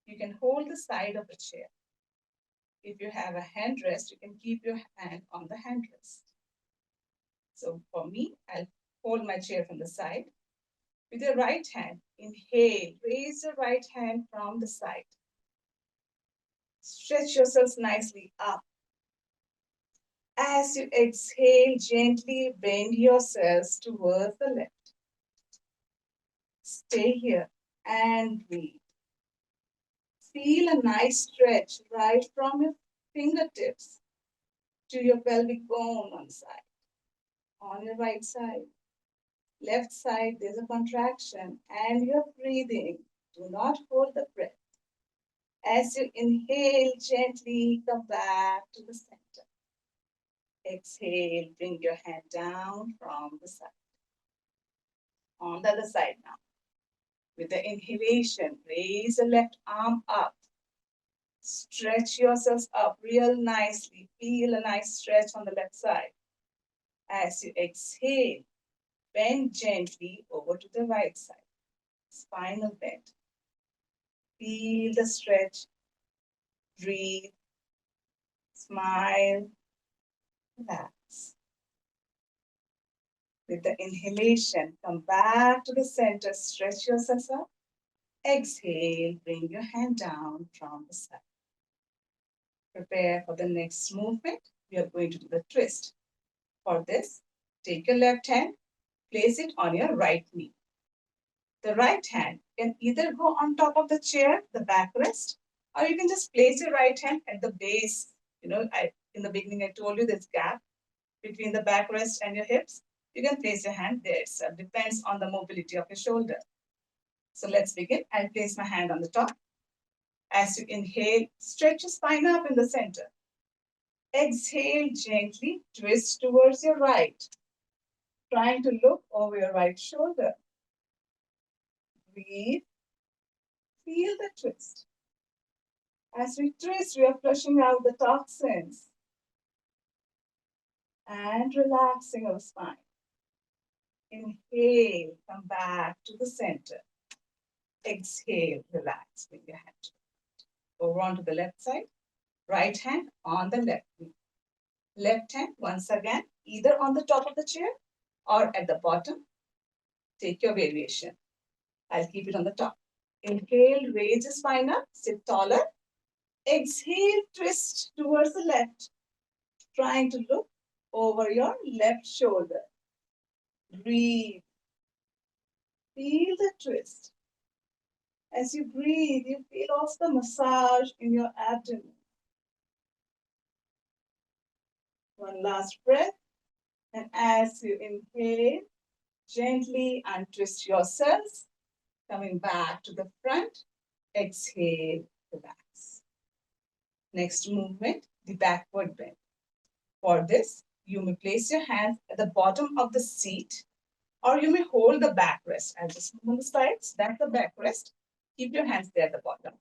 you can hold the side of a chair. If you have a handrest, you can keep your hand on the handrest. So for me, I'll hold my chair from the side. With your right hand, inhale, raise your right hand from the side. Stretch yourselves nicely up. As you exhale, gently bend yourselves towards the left. Stay here and breathe. Feel a nice stretch right from your fingertips to your pelvic bone on side. On your right side. Left side, there's a contraction and you're breathing. Do not hold the breath. As you inhale, gently come back to the center. Exhale, bring your hand down from the side. On the other side now. With the inhalation, raise the left arm up. Stretch yourselves up real nicely. Feel a nice stretch on the left side. As you exhale, bend gently over to the right side. Spinal bend. Feel the stretch. Breathe. Smile. Relax. With the inhalation, come back to the center. Stretch yourself up. Exhale. Bring your hand down from the side. Prepare for the next movement. We are going to do the twist. For this, take your left hand, place it on your right knee. The right hand can either go on top of the chair, the backrest, or you can just place your right hand at the base. In the beginning, I told you this gap between the backrest and your hips. You can place your hand there. So it depends on the mobility of your shoulder. So let's begin. I'll place my hand on the top. As you inhale, stretch your spine up in the center. Exhale, gently twist towards your right, trying to look over your right shoulder. Breathe, feel the twist. As we twist, we are flushing out the toxins and relaxing our spine. Inhale, come back to the center. Exhale, relax, bring your hand over onto the left side. Right hand on the left knee. Left hand, once again, either on the top of the chair or at the bottom. Take your variation. I'll keep it on the top. Inhale, raise the spine up, sit taller. Exhale, twist towards the left, trying to look over your left shoulder. Breathe. Feel the twist. As you breathe, you feel also the massage in your abdomen. One last breath. And as you inhale, gently untwist yourselves, coming back to the front. Exhale, relax. Next movement, the backward bend. For this, you may place your hands at the bottom of the seat, or you may hold the backrest. I'll just move on the sides. That's the backrest. Keep your hands there at the bottom.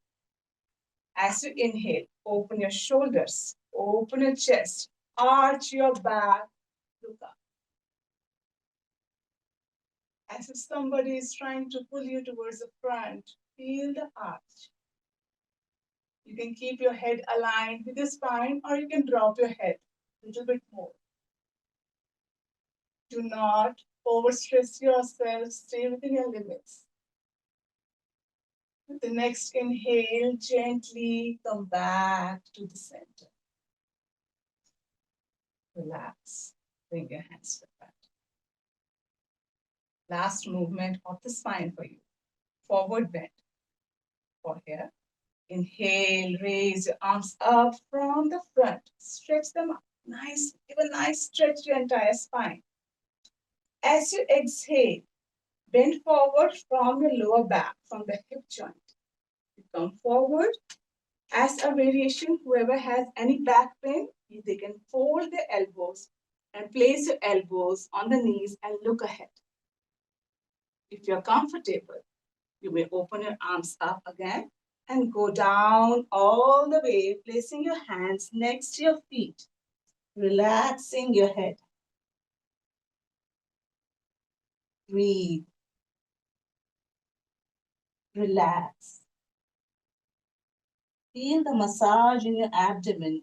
As you inhale, open your shoulders, open your chest, arch your back, look up. As if somebody is trying to pull you towards the front, feel the arch. You can keep your head aligned with your spine, or you can drop your head a little bit more. Do not overstress yourself. Stay within your limits. With the next inhale, gently come back to the center. Relax. Bring your hands to the front. Last movement of the spine for you. Forward bend. For here. Inhale, raise your arms up from the front. Stretch them up. Nice. Give a nice stretch to your entire spine. As you exhale, bend forward from your lower back, from the hip joint. You come forward. As a variation, whoever has any back pain, they can fold their elbows and place your elbows on the knees and look ahead. If you're comfortable, you may open your arms up again and go down all the way, placing your hands next to your feet, relaxing your head. Breathe. Relax. Feel the massage in your abdomen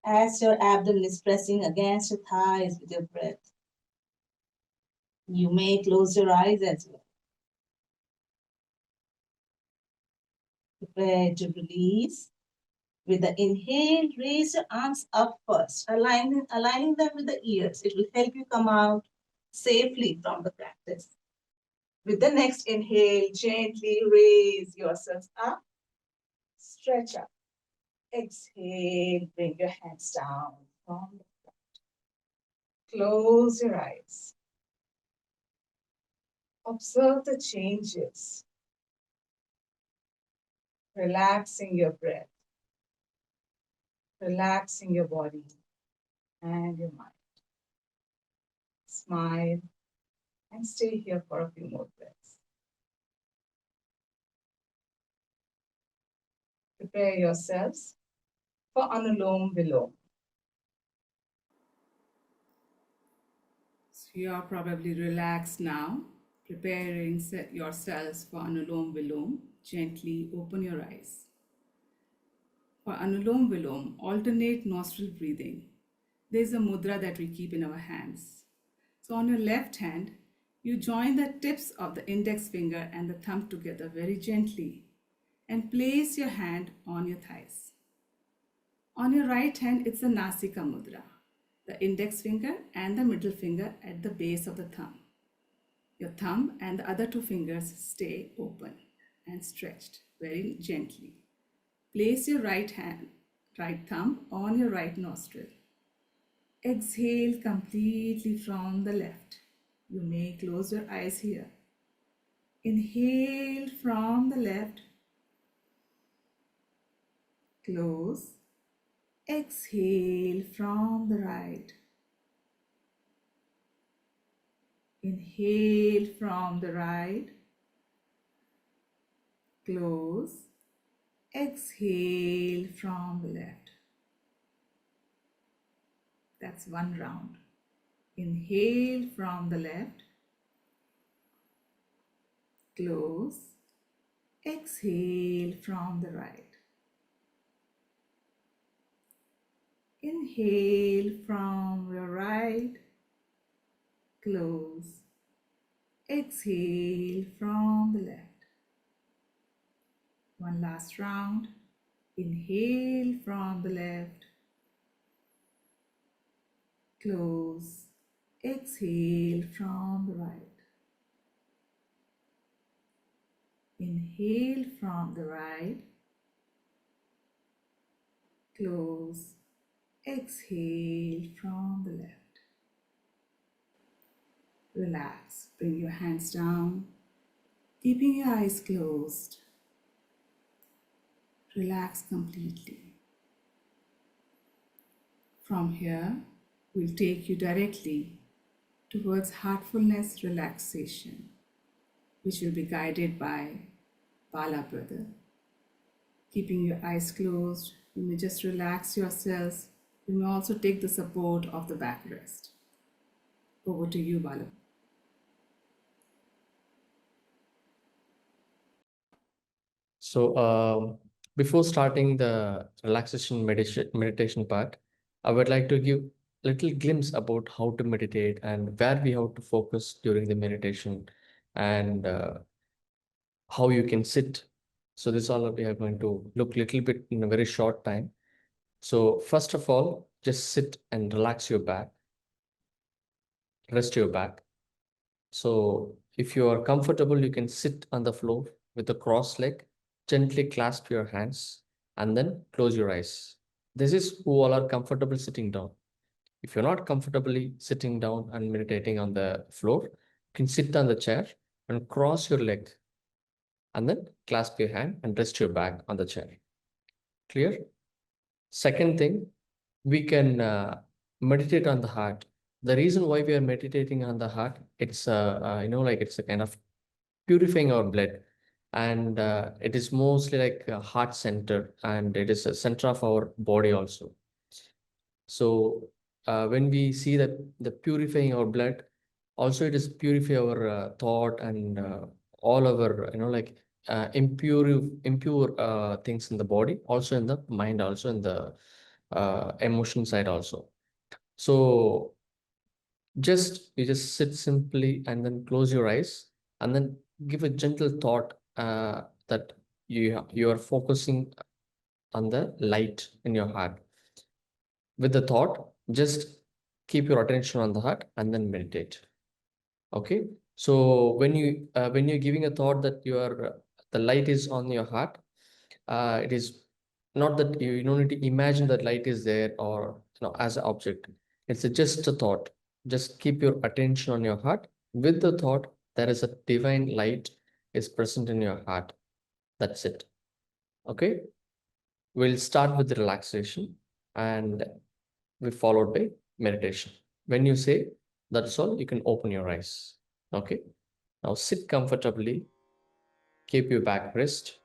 as your abdomen is pressing against your thighs with your breath. You may close your eyes as well. Prepare to release. With the inhale, raise your arms up first, aligning them with the ears. It will help you come out safely from the practice. With the next inhale, gently raise yourselves up, stretch up. Exhale, bring your hands down from the front. Close your eyes. Observe the changes. Relaxing your breath. Relaxing your body and your mind. Smile and stay here for a few more breaths. prepare yourselves for Anulom Vilom. So you are probably relaxed now, preparing yourselves for Anulom Vilom. Gently open your eyes. For Anulom Vilom, alternate nostril breathing. There is a mudra that we keep in our hands. So on your left hand, you join the tips of the index finger and the thumb together very gently and place your hand on your thighs. On your right hand, it's the Nasika Mudra, the index finger and the middle finger at the base of the thumb. Your thumb and the other two fingers stay open and stretched very gently. Place your right thumb on your right nostril. Exhale completely from the left. You may close your eyes here. Inhale from the left. Close. Exhale from the right. Inhale from the right. Close. Exhale from the left. That's one round. Inhale from the left. Close. Exhale from the right. Inhale from your right. Close. Exhale from the left. One last round. Inhale from the left. Close. Exhale from the right. Inhale from the right. Close. Exhale from the left. Relax. Bring your hands down, keeping your eyes closed. Relax completely. From here, we'll take you directly towards heartfulness relaxation, which will be guided by Bala Brother. Keeping your eyes closed, you may just relax yourselves. You may also take the support of the backrest. Over to you, Bala. So, before starting the relaxation meditation part, I would like to give little glimpse about how to meditate and where we have to focus during the meditation, and how you can sit. So this all we are going to look little bit in a very short time. So first of all, just sit and relax your back, rest your back. So if you are comfortable, you can sit on the floor with a cross leg, gently clasp your hands, and then close your eyes. This is who all are comfortable sitting down. If you're not comfortably sitting down and meditating on the floor, you can sit on the chair and cross your leg, and then clasp your hand and rest your back on the chair. Clear? Second thing, we can meditate on the heart. The reason why we are meditating on the heart, it's like it's a kind of purifying our blood, and it is mostly like a heart center, and it is a center of our body also. So when we see that the purifying our blood, also it is purify our thought and all our impure things in the body, also in the mind, also in the emotion side also. So just you just sit simply and then close your eyes, and then give a gentle thought that you are focusing on the light in your heart. With the thought, just keep your attention on the heart and then meditate. Okay. So when you're giving a thought that the light is on your heart, it is not that you don't need to imagine that light is there, or as an object. It's just a thought. Just keep your attention on your heart. With the thought, there is a divine light is present in your heart. That's it. Okay. We'll start with the relaxation, and we followed by meditation. When you say that's all, you can open your eyes. Okay. Now sit comfortably, keep your back pressed,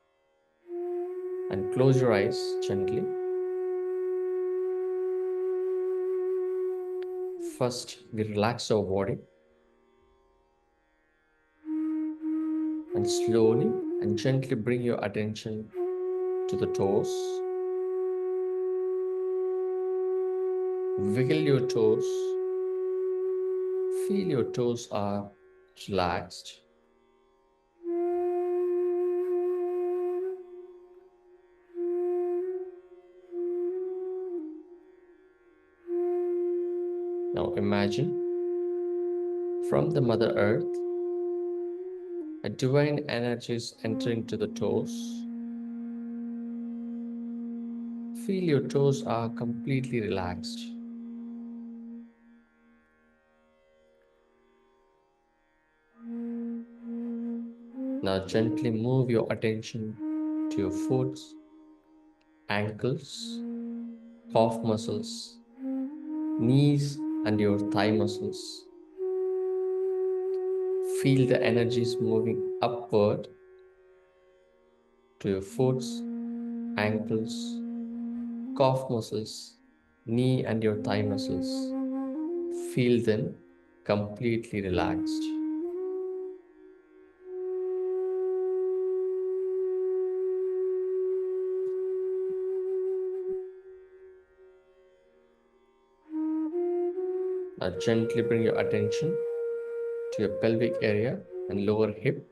and close your eyes gently. First, we relax our body and slowly and gently bring your attention to the toes. Wiggle your toes. Feel your toes are relaxed. Now imagine from the Mother Earth, a divine energy is entering to the toes. Feel your toes are completely relaxed. Now gently move your attention to your foot, ankles, calf muscles, knees, and your thigh muscles. Feel the energies moving upward to your foot, ankles, calf muscles, knee, and your thigh muscles. Feel them completely relaxed. Now gently bring your attention to your pelvic area and lower hip.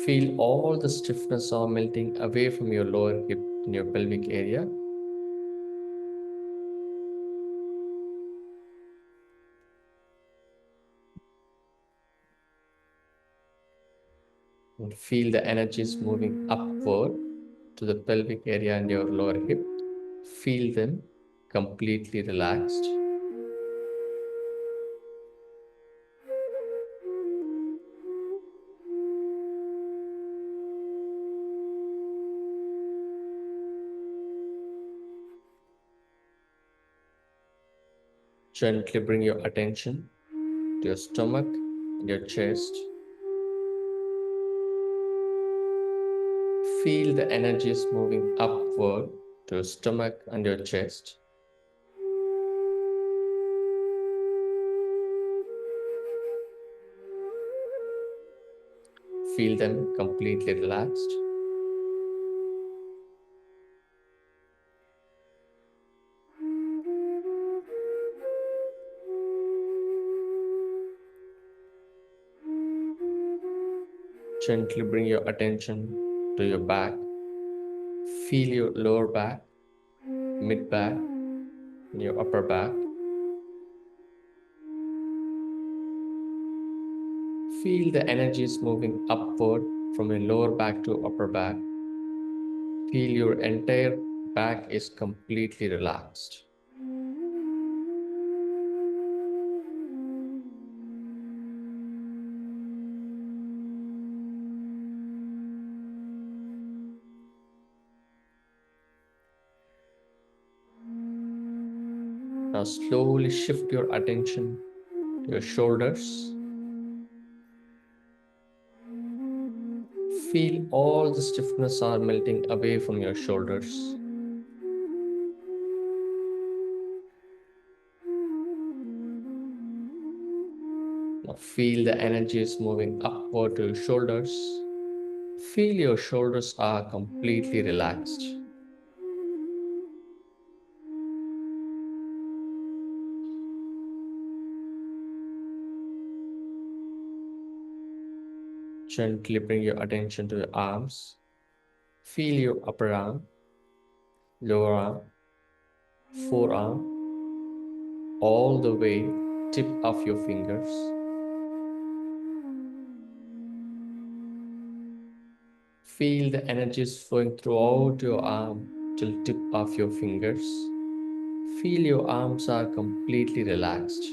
Feel all the stiffness are melting away from your lower hip in your pelvic area. And feel the energies moving upward to the pelvic area and your lower hip. Feel them completely relaxed. Gently bring your attention to your stomach and your chest. Feel the energies moving upward to your stomach and your chest. Feel them completely relaxed. Gently bring your attention to your back. Feel your lower back, mid back, and your upper back. Feel the energies moving upward from your lower back to upper back. Feel your entire back is completely relaxed. Now slowly shift your attention to your shoulders. Feel all the stiffness are melting away from your shoulders. Now feel the energies moving upward to your shoulders. Feel your shoulders are completely relaxed. Gently bring your attention to your arms. Feel your upper arm, lower arm, forearm, all the way tip of your fingers. Feel the energies flowing throughout your arm till tip of your fingers. Feel your arms are completely relaxed.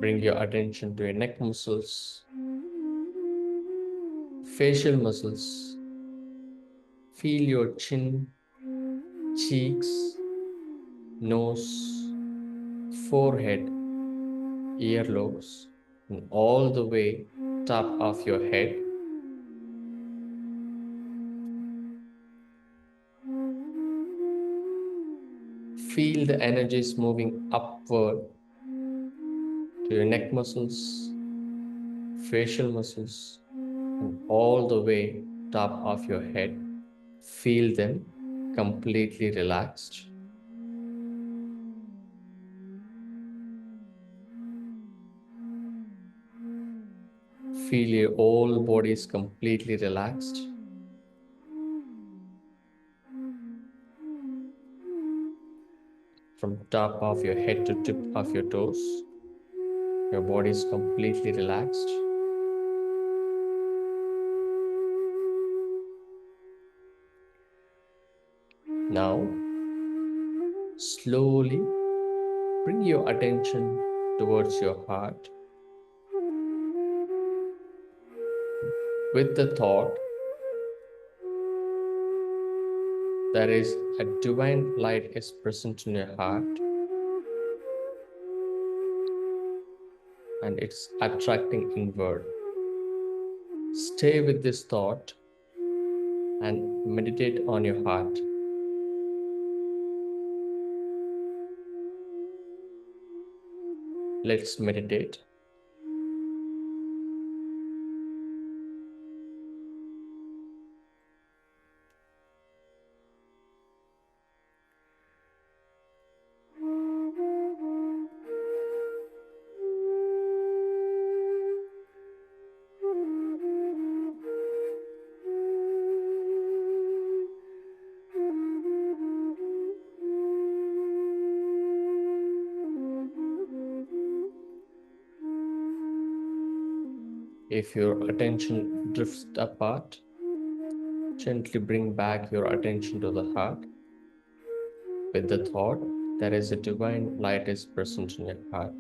Bring your attention to your neck muscles. facial muscles. Feel your chin, cheeks, nose, forehead, earlobes, and all the way top of your head. Feel the energies moving upward to your neck muscles, facial muscles, and all the way top of your head. Feel them completely relaxed. Feel your whole body is completely relaxed. From top of your head to tip of your toes, your body is completely relaxed. Now, slowly bring your attention towards your heart with the thought that is a divine light is present in your heart and it's attracting inward. Stay with this thought and meditate on your heart. Let's meditate. If your attention drifts apart, gently bring back your attention to the heart with the thought there is a divine light is present in your heart.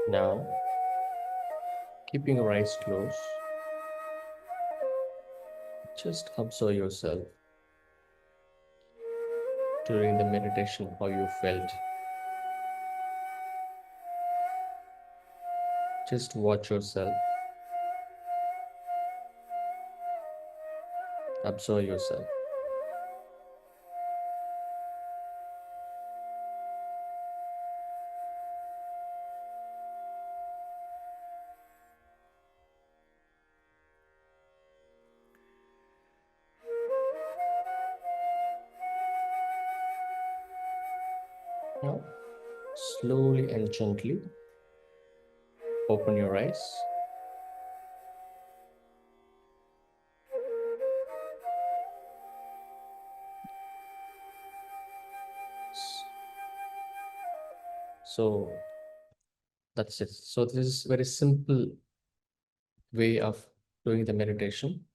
Now, keeping your eyes closed, just observe yourself during the meditation, how you felt. Just watch yourself, observe yourself. Now, slowly and gently open your eyes. So that's it. So this is very simple way of doing the meditation.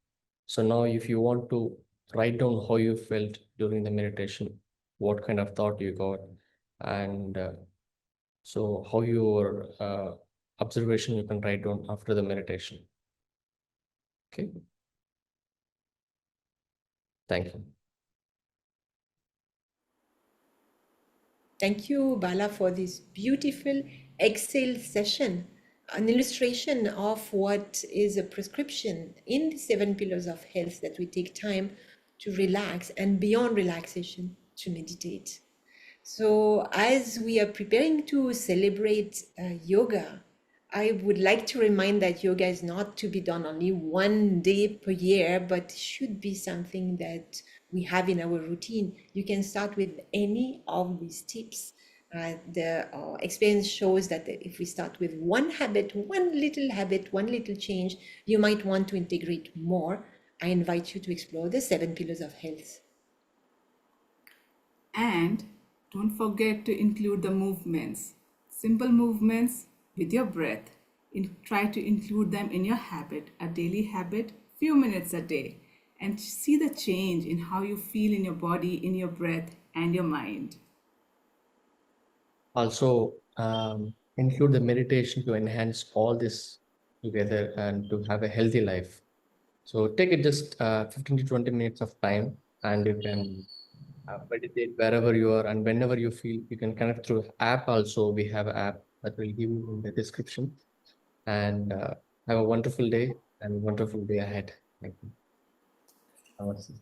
So now if you want to write down how you felt during the meditation, what kind of thought you got, and so how your observation you can write down after the meditation. Okay, thank you. Thank you, Bala, for this beautiful Excel session, an illustration of what is a prescription in the 7 pillars of health, that we take time to relax and beyond relaxation to meditate. So, as we are preparing to celebrate yoga, I would like to remind that yoga is not to be done only one day per year, but should be something that we have in our routine. You can start with any of these tips. The experience shows that if we start with one habit, one little change, you might want to integrate more. I invite you to explore the 7 pillars of health. And don't forget to include the movements, simple movements with your breath. Try to include them in your habit, a daily habit, few minutes a day, and see the change in how you feel in your body, in your breath, and your mind. Also, include the meditation to enhance all this together and to have a healthy life. So take it just 15 to 20 minutes of time, and you can meditate wherever you are and whenever you feel. You can connect through app also. We have an app that will give you in the description. And have a wonderful day and wonderful day ahead. Thank you. Namaste.